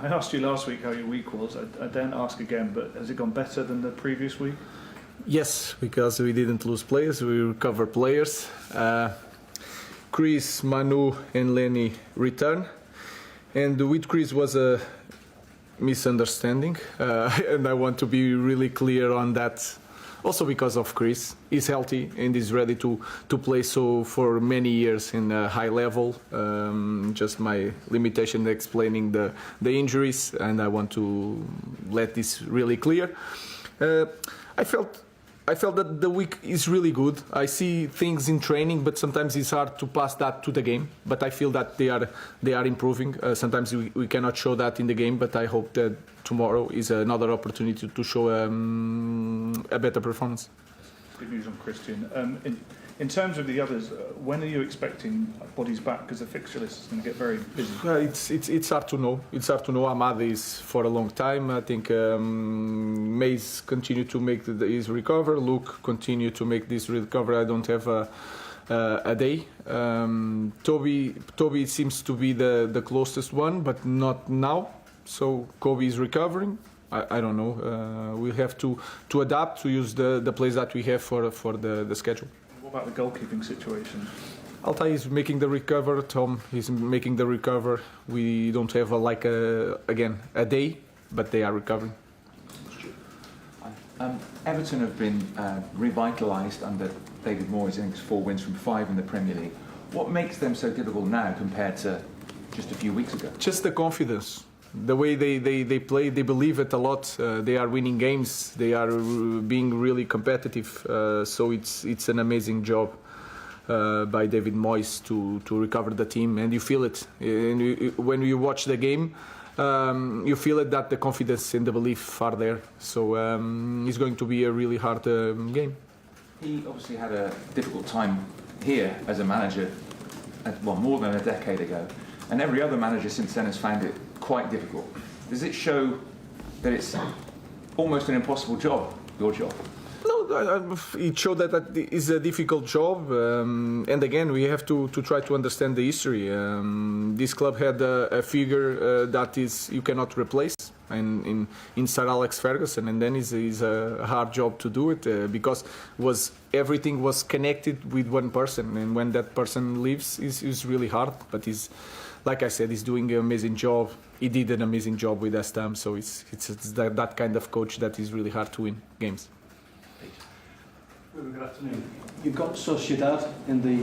I asked you last week how your week was. I don't ask again, but has it gone better than the previous week? Yes, because we didn't lose players, we recovered players. Chris, Manu and Lenny return. And with Chris was a misunderstanding. And I want to be really clear on that. Also because of Chris. He's healthy and is ready to play so for many years in a high level. Just my limitation explaining the injuries, and I want to let this really clear. I felt that the week is really good. I see things in training, but sometimes it's hard to pass that to the game. But I feel that they are improving. Sometimes we cannot show that in the game, but I hope that tomorrow is another opportunity to show a better performance. Good news on Christian. In terms of the others, when are you expecting bodies back? Because the fixture list is going to get very busy. It's hard to know. It's hard to know. Ahmad is for a long time. I think Mays continue to make his recover. Luke continue to make this recover. I don't have a day. Toby seems to be the closest one, but not now. So Kobe is recovering. I don't know. We have to adapt to use the players that we have for the schedule. What about the goalkeeping situation? Altai is making the recover. Tom is making the recover. We don't have a day, but they are recovering. Everton have been revitalised under David Moyes. I think it's 4 wins from 5 in the Premier League. What makes them so difficult now compared to just a few weeks ago? Just the confidence. The way they play, they believe it a lot. They are winning games. They are being really competitive. So it's an amazing job by David Moyes to recover the team, and you feel it. And when you watch the game, you feel it that the confidence and the belief are there. So it's going to be a really hard game. He obviously had a difficult time here as a manager, more than a decade ago, and every other manager since then has found it quite difficult. Does it show that it's almost an impossible job, your job? No, it showed that it is a difficult job, and again we have to try to understand the history. This club had a figure that is you cannot replace, and in Sir Alex Ferguson, and then it's a hard job to do it because everything was connected with one person, and when that person leaves, it's really hard. But like I said, he's doing an amazing job. He did an amazing job with West Ham, so it's that kind of coach that is really hard to win games. Good afternoon. You've got Sociedad in the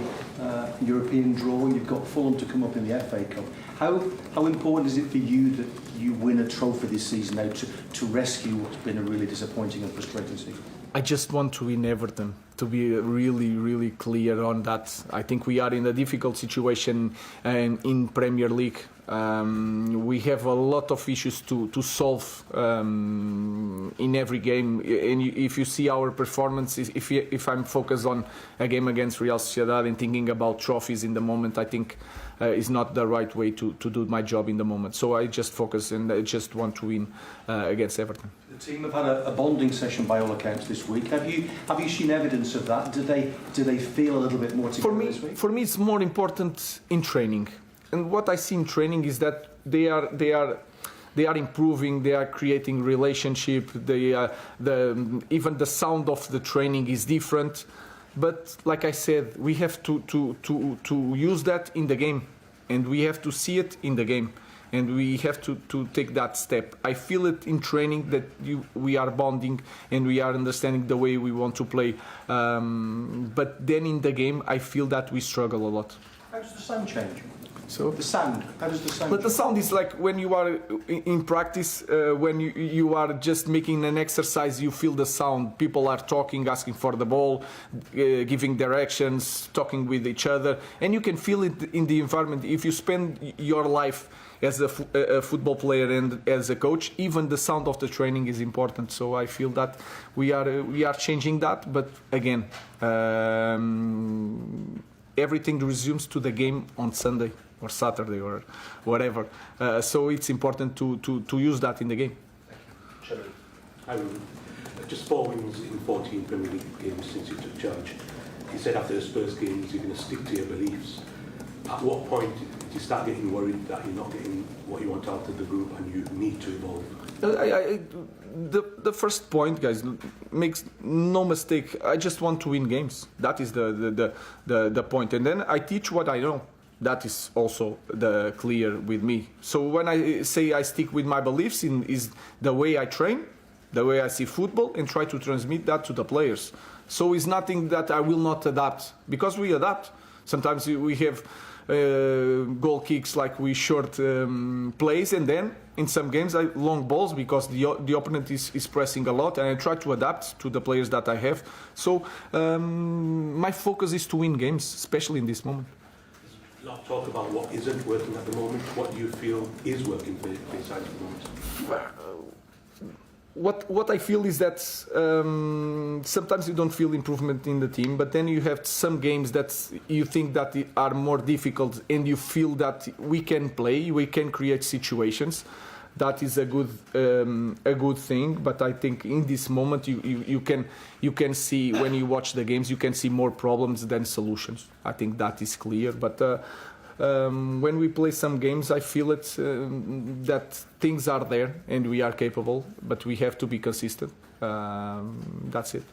European draw, and you've got Fulham to come up in the FA Cup. How important is it for you that you win a trophy this season now to rescue what's been a really disappointing and frustrating season? I just want to win Everton, to be really, really clear on that. I think we are in a difficult situation in Premier League. We have a lot of issues to solve in every game. And if you see our performance, if I'm focused on a game against Real Sociedad and thinking about trophies in the moment, I think is not the right way to do my job in the moment. So I just focus and I just want to win against Everton. The team have had a bonding session by all accounts this week. Have you seen evidence of that? Do they feel a little bit more together this week? For me, it's more important in training. And what I see in training is that they are improving. They are creating relationship. Even the sound of the training is different. But like I said, we have to use that in the game, and we have to see it in the game, and we have to take that step. I feel it in training that we are bonding and we are understanding the way we want to play. But then in the game, I feel that we struggle a lot. How does the sound change? So the sound. How does the sound? But the sound is like when you are in practice, when you are just making an exercise, you feel the sound. People are talking, asking for the ball, giving directions, talking with each other, and you can feel it in the environment. If you spend your life as a football player and as a coach, even the sound of the training is important. So I feel that we are changing that. But again, everything resumes to the game on Sunday or Saturday or whatever. So it's important to use that in the game. Thank you. Hi, Ruben. Just 4 wins in 14 Premier League games since you took charge. You said after the Spurs games you're going to stick to your beliefs. At what point do you start getting worried that you're not getting what you want out of the group and you need to evolve? The first point, guys, makes no mistake. I just want to win games. That is the point. And then I teach what I know. That is also the clear with me. So when I say I stick with my beliefs is the way I train, the way I see football, and try to transmit that to the players. So it's nothing that I will not adapt, because we adapt. Sometimes we have goal kicks like we short plays, and then in some games I long balls because the opponent is pressing a lot, and I try to adapt to the players that I have. So my focus is to win games, especially in this moment. Not talk about what isn't working at the moment. What do you feel is working for your side at the moment? What I feel is that sometimes you don't feel improvement in the team, but then you have some games that you think that are more difficult, and you feel that we can play, we can create situations. That is a good thing. But I think in this moment you can see, when you watch the games, you can see more problems than solutions. I think that is clear. But when we play some games, I feel it that things are there and we are capable, but we have to be consistent. That's it.